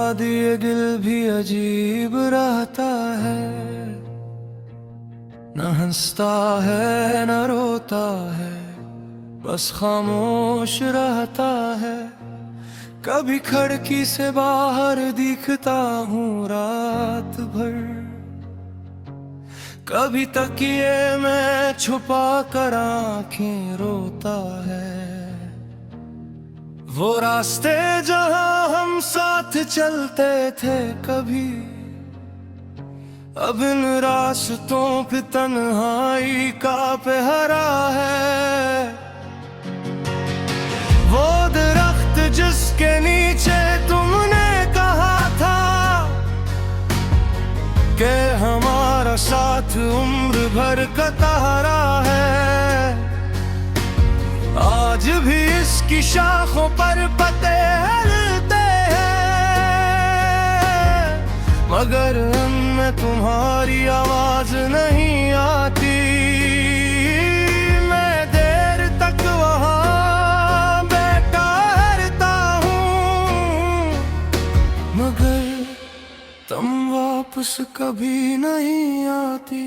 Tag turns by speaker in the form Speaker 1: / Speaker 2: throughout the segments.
Speaker 1: बाद ये दिल भी अजीब रहता है, न हंसता है न रोता है, बस खामोश रहता है। कभी खिड़की से बाहर दिखता हूँ रात भर, कभी तकिए में छुपा कर आंखें रोता है। वो रास्ते जहां हम साथ चलते थे कभी, अब इन रास्तों पे तन्हाई का पहरा है। वो दरख्त जिसके नीचे तुमने कहा था कि हमारा साथ उम्र भर का सहारा है, आज भी इसकी शाखों पर पत्ते हिलते हैं, मगर उनमें तुम्हारी आवाज नहीं आती। मैं देर तक वहां बैठा रहता हूँ, मगर तुम वापस कभी नहीं आती।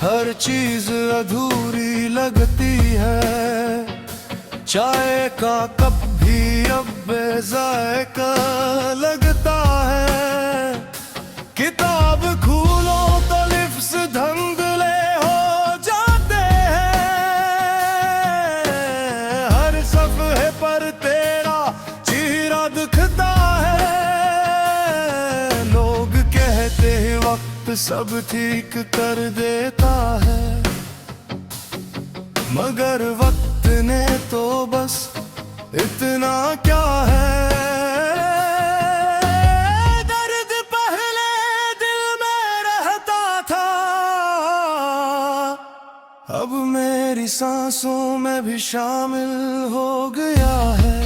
Speaker 1: हर चीज अधूरी लगती है, चाय का कप भी अब बेजायका लगता है। किताब खोलो तो लिफ्स धंधले हो जाते हैं, हर सफ़े पर तेरा चेहरा दिखता है। लोग कहते हैं वक्त सब ठीक कर देता है, मगर वक्त ने तो बस इतना क्या है। दर्द पहले दिल में रहता था, अब मेरी सांसों में भी शामिल हो गया है।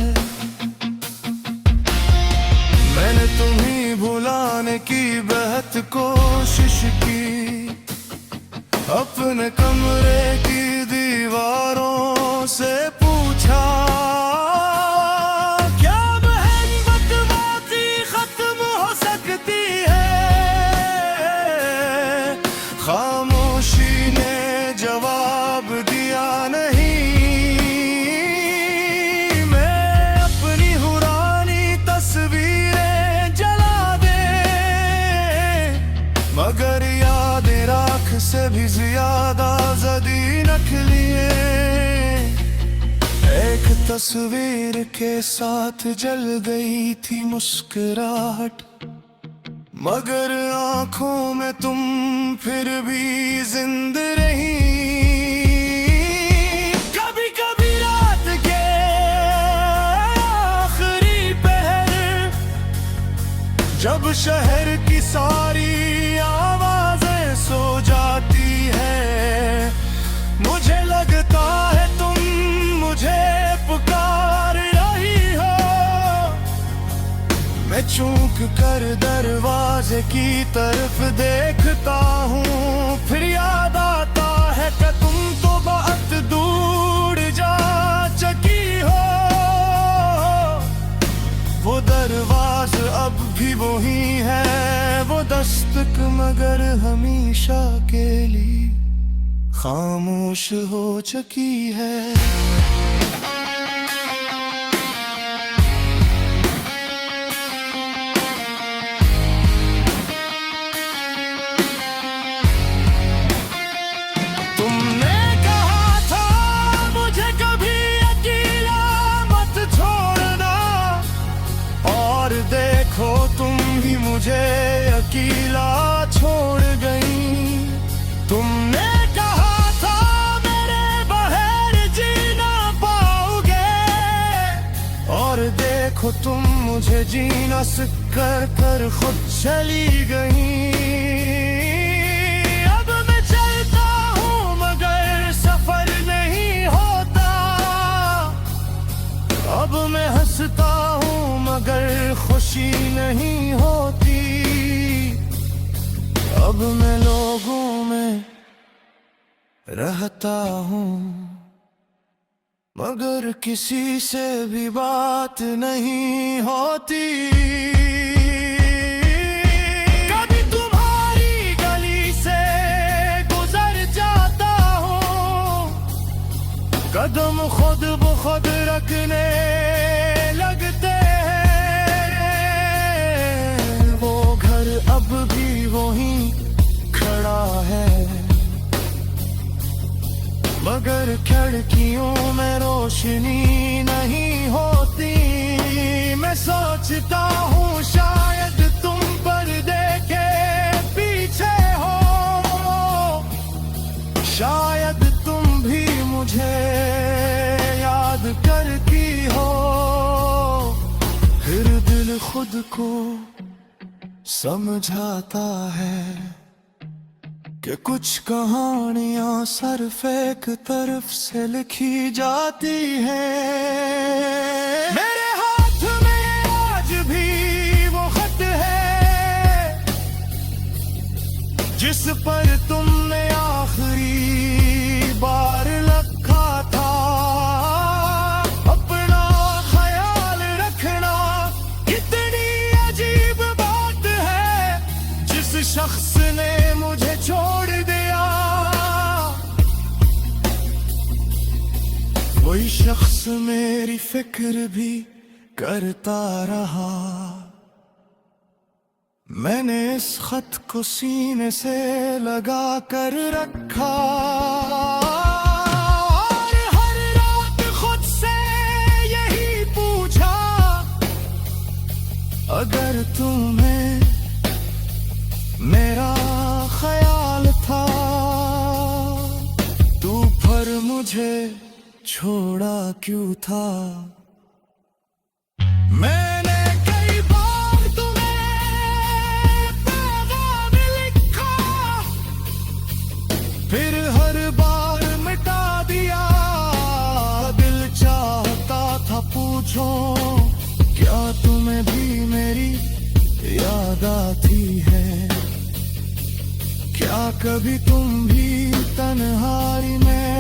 Speaker 1: मैंने तुम्हें भुलाने की बेहद कोशिश की, अपने कमरे की दीवारों से पूछा, क्या मोहब्बत बाकी खत्म हो सकती है। खामोशी ने जवाब दिया नहीं। मैं अपनी पुरानी तस्वीरें जला दे, मगर यादें राख से भी ज्यादा जदी रख लिए। एक तस्वीर के साथ जल गई थी मुस्कुराहट, मगर आंखों में तुम फिर भी जिंदा रही। कभी कभी रात के आखिरी पहर, जब शहर की सारी आवाजें सो जाती है, मुझे लगता है तुम मुझे पुकार रही हो। मैं चूक कर दरवाजे की तरफ देखता हूँ, फिर याद आता है कि तुम तो बहुत दूर जा चुकी हो। वो दरवाज़ अब भी वही है, वो दस्तक मगर हमेशा के लिए खामोश हो चुकी है। तुमने कहा था मुझे कभी अकेला मत छोड़ना, और देखो तुम भी मुझे अकेला छोड़ गई। तुमने कहा था मेरे बगैर जी ना पाओगे, और देखो तुम मुझे जीना सिखा कर खुद चली गई। अब मैं चलता हूँ मगर सफर नहीं होता, अब मैं हंसता हूँ अगर खुशी नहीं होती, अब मैं लोगों में रहता हूँ मगर किसी से भी बात नहीं होती। कभी तुम्हारी गली से गुजर जाता हूँ, कदम खुद ब खुद रखने लगते हैं। वो घर अब भी वहीं खड़ा है मगर खिड़कियों में रोशनी नहीं होती। मैं सोचता हूँ शायद तुम पर्दे के पीछे हो, शायद तुम भी मुझे याद करती हो। फिर दिल खुद को समझाता है कि कुछ कहानियां सिर्फ एक तरफ से लिखी जाती हैं। मेरे हाथ में आज भी वो खत है जिस पर तुमने आखिरी बार लिखा था। अपना ख्याल रखना कितनी अजीब बात है, जिस शख्स ने मुझे छोड़ दिया वही शख्स मेरी फिक्र भी करता रहा। मैंने इस खत को सीने से लगा कर रखा और हर रात खुद से यही पूछा, अगर तुम्हें मेरा ख्याल था तू पर मुझे छोड़ा क्यों था। मैंने कई बार तुम्हें पैगाम लिखा, फिर हर बार मिटा दिया। दिल चाहता था पूछो क्या तुम्हें भी मेरी याद आती है, क्या कभी तुम भी तन्हाई में